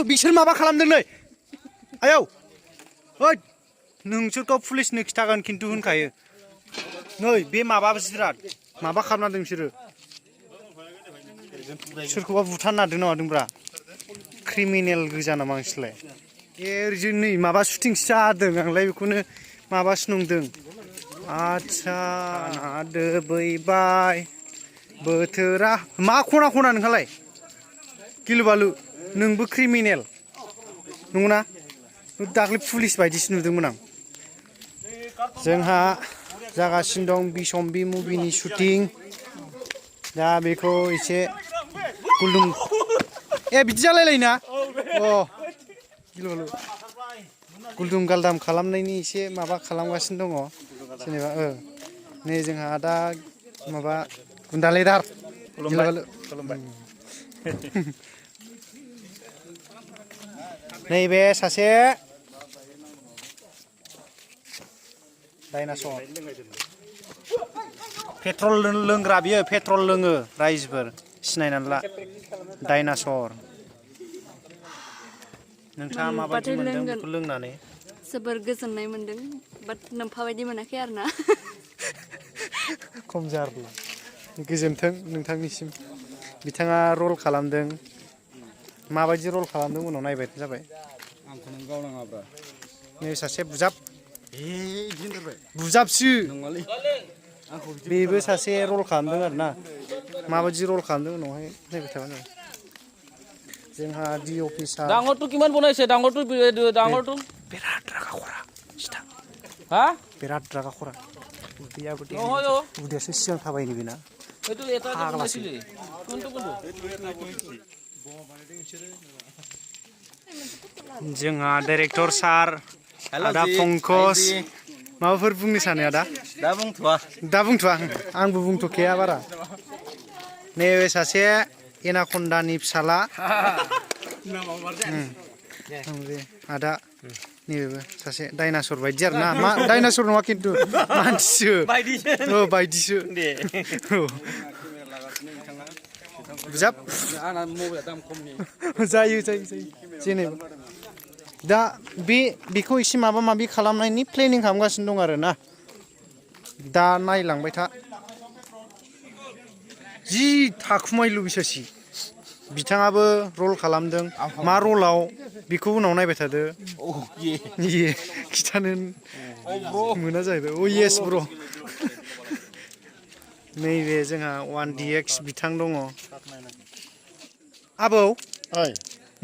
बिसोर माबा खालामदों नै आयौ ओइ नोंसोरखौ पुलिसनो खिथागोन खिन्थु होनखायो नै बे माबा जिराद माबा खालामना दों बिसोरो सोरखौबा बुथारनो नागिरदों नामादोंब्रा क्रिमिनेल गोजा नामा नोंसोरलाय ओरैजों नै माबा शुटिंसो जादों आंलाय बेखौनो माबासो नंदों आच्छा दोबैबाय बोथोरा मा खना खना नोंहालाय गिलु बालु नोंबो क्रिमिनेल नंगौना दाख्लै पुलिस बायदिसो नुदोंमोन आं जोंहा जागासिनो दं बिशम्बि मुभिनि शुटिं दा बेखौ एसे गुलदुम बिदि जालायलायोना अ गिलु बालु गुलदुम गालदाम खालामनायनि एसे माबा खालामगासिनो दङ जेनेबा नै जोंहा दा माबा गुन्दालेदार नैबे सासे डाइनासर पेट्रल लोंग्रा बियो पेट्रल लोङो रायजोफोर सिनायनानै ला डाइनासर नोंथाङा माबायदि मोनदों बेखौ लोंनानै जोबोर गोजोननाय मोनदों बाट नोम्फा बायदि मोनाखै आरो ना खम जारला गोजोन्थों नोंथांनिसिम बिथाङा रल खालामदों माबायदि रल खालामदों उनाव नायबाय जाबाय आंखौ नों गावनाङाब्रा नै सासे बुजाब बुजाबसो बेबो सासे रल खालामदों आरो ना माबायदि रल खालामदों उनावहाय नायबाय थाबानो जोंहा डि अफिसार डांगरটো কিমান বনাইছে ডাঙৰটো बिराद रागा खरा सिथा हा बिराद रागा खरा उदैयाबो নহয় অ उदैयासो सिगां थाबायनो बेना এইটো এটা বনাইছিলে কোনটো जोंहा डाइरेक्टर सार आदा पंकज माबाफोर बुंनो सानो आदा दा बुंथ'वा आंबो बुंथ'खाया बारा नैबे सासे एनाकन्दानि फिसाला आदा नैबेबो सासे डाइनासर बायदि आरो ना मा डाइनासर नङा खिन्थु मानसिसो बायदिसो बुजाब जायो जेनेबा दा बेखौ एसे माबा माबि खालामनायनि प्लेनिं खालामगासिनो दं आरो ना दा नायलांबाय था जि थाखुमायलु बिसासि बिथाङाबो रल खालामदों मा रलाव बेखौ उनाव नायबाय थादो खिथानो मोना जाहैबाय अ येस ब्र नैबे जोंहा 1DX बिथां दङ आबौ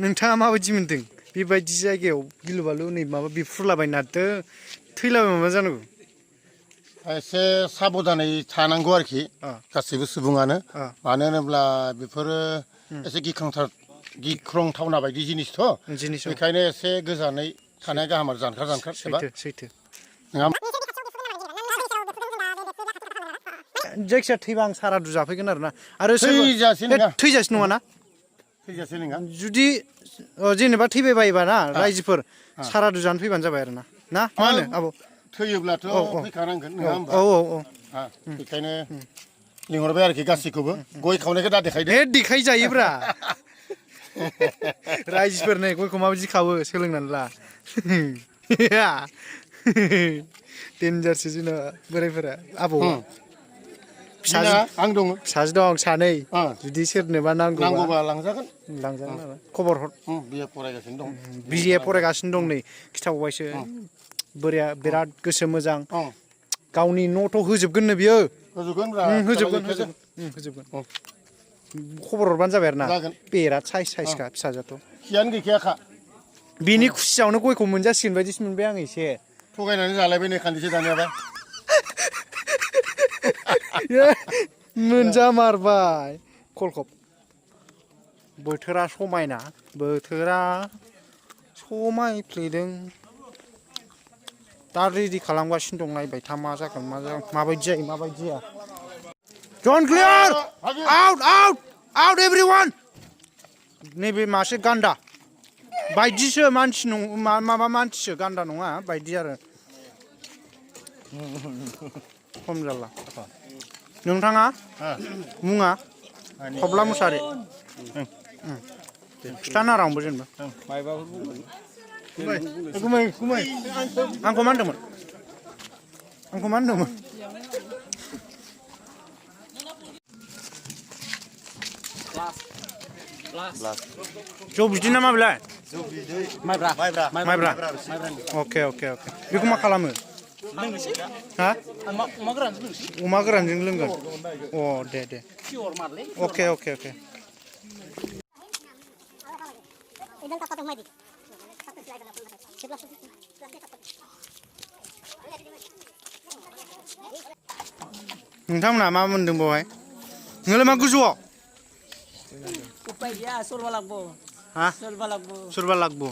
नोंथाङा माबायदि मोनदों बेबायदि जायगायाव गिलु बालु नै माबा बिफ्रुलाबायनो नागिरदों थैलाबाय माबा जानांगौ एसे साबधानै थानांगौ आरोखि गासैबो सुबुङानो मानो होनोब्ला बेफोरो एसे गिख्रंथावना बायदि जिनिसथ' बेखायनो एसे गोजानै थानाया गाहाम आरो जानखार सैथो जायखिया थैबा आं सारादु जाफैगोन आरो ना आरो थैजासे नङा ना जुदि जेनेबा थैबाय बायोबा ना रायजोफोर सारादु जानो फैबानो जाबाय आरो ना मा होनो आबौ थैयोब्लाथ' फैखानांगोन नङा होमबा बेखायनो लिंहरबाय आरोखि गासैखौबो गय खावनायखौ दा देखायदो देखायजायोब्रा रायजोफोर नै गयखौ माबायदि खावो सोलोंनानै ला डेन्जारसो जोंना बोरायफोरा आबौ आं दङ फिसाजो दं सानै जुदि सोरनोबा नांगौबा लांजागोन आरो खबर हर बिए फरायगासिनो दं नै खिथाबावबायसो बोराया बिराद गोसो मोजां गावनि न'थ' होजोबगोननो बियो होजोबगोन खबर हरबानो जाबाय आरो ना बेराद साइजखा फिसाजोथ' खियानो गैखायाखा बिनि खुसियावनो गयखौ मोनजासिगोन बायदिसो मोनबाय आं एसे थगायनानै जालायबाय नै खान्दिसे दानियाबा मोनजामारबाय कलखब बोथोरा समायना बोथोरा समायफ्लेदों दा रेडि खालामगासिनो दं नायबाय था मा जागोन माबायदि जायो माबायदि जाया जन क्लियार आउट एभ्रिवान नैबे मासे गान्दा बायदिसो मानसि माबा मानसिसो गान्दा नङा बायदि आरो खम जाला नोंथाङा मुङा थब्ला मुसारि खिथाना रावनोबो जेनेबा मायबाफोर बुंगोन गुमै आंखौ मा होनदोंमोन जौ बिदै ना मा बेलाय माइब्रा अके बेखौ मा खालामो हा अमा गोरानजों लोंगोन अ दे अके नोंथांमोना मा मोनदों बेवहाय नोंलाय मा गोजौआव उपाय गैया सोरबा लागबो हा सोरबा लागबो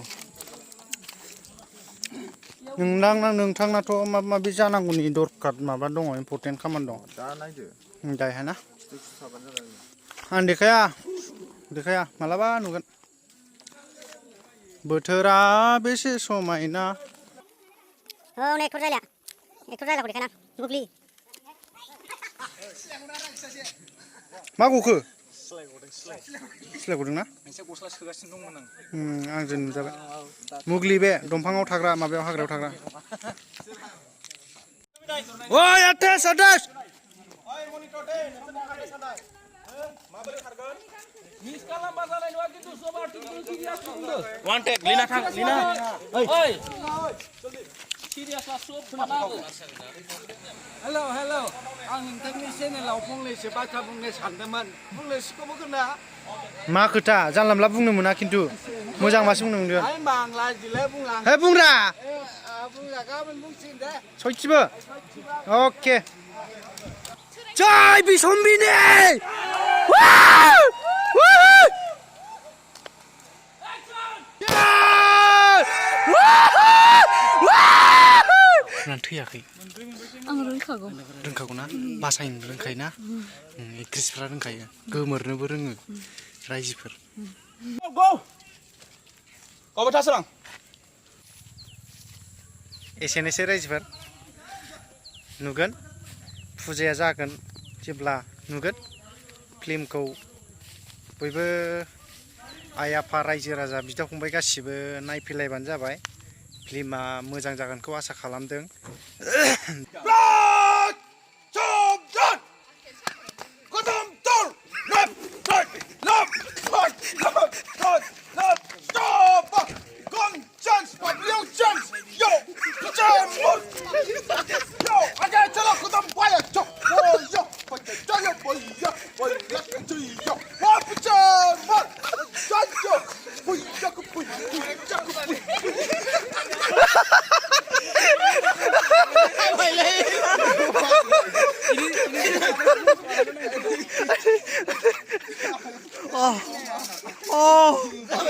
नोंथांनाथ' माबा माबि जानांगौनि दरखार माबा दङ इम्परटेन्ट खामानि दं दायहा ना आं देखाया मालाबा नुगोन बोथोरा बेसे समायना एक्टर जायलाखौ देखायना बुग्लि मा गखो सिलाय गदोंना मोनसे गस्ला सोगासिनो दंमोन आंजों नुजाबाय मुगलि बे दंफाङाव थाग्रा माबायाव हाग्रायाव थाग्रा ओइ आदेश मिस खालामबा जानाय नङा खिन्थु सब आर्टिकेल सिरियास बुंदो वान टेक लिना थां लिना ओइ सिरियास सब थानांगौ हेलौ आं नोंथांनि चेनेलाव फंनैसो बाथ्रा बुंनो सानदोंमोन फंनैसोखौबो खोना मा खोथा जानला मोनला बुंनो मोना खिन्थु मोजांबासो बुंनो मोनगोन आइ बांला जिलाय बुंलां हे बुंरा गाबोन बुंसिगोन दे सयथिबो अके जय बिशम्बिनि थैयाखै आं रोंखागौ ना बासायनो रोंखायो ना एक्ट्रिसफ्रा रोंखायो गोमोरनोबो रोङो रायजोफोर एसेनोसै रायजोफोर नुगोन फुजाया जागोन जेब्ला नुगोन फिल्मखौ बयबो आइ आफा रायजो राजा बिदा फंबाय गासिबो नायफैलायबानो जाबाय फिल्मा मोजां जागोनखौ आसा खालामदों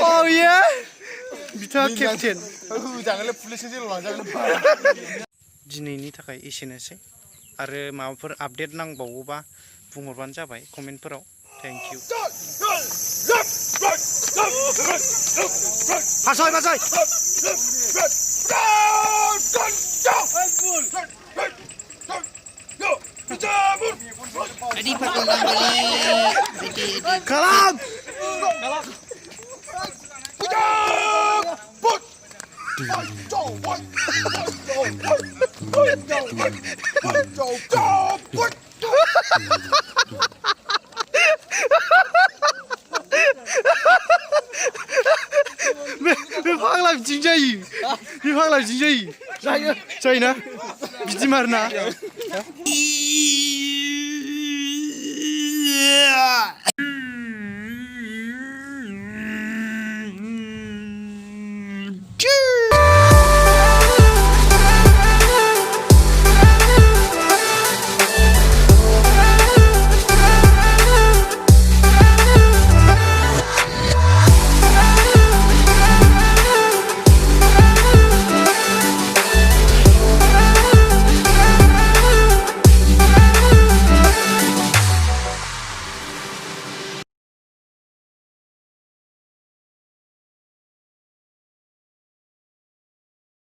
Oh yeah! बिथाङा केप्टेन दिनैनि थाखाय एसेनोसै आरो माबाफोर आपडेट नांबावोबा बुंहरबानो जाबाय कमेन्टफोराव थेंक इउ बासाय kalam Bifang lah jing jayi. Jayi na? Biji marna.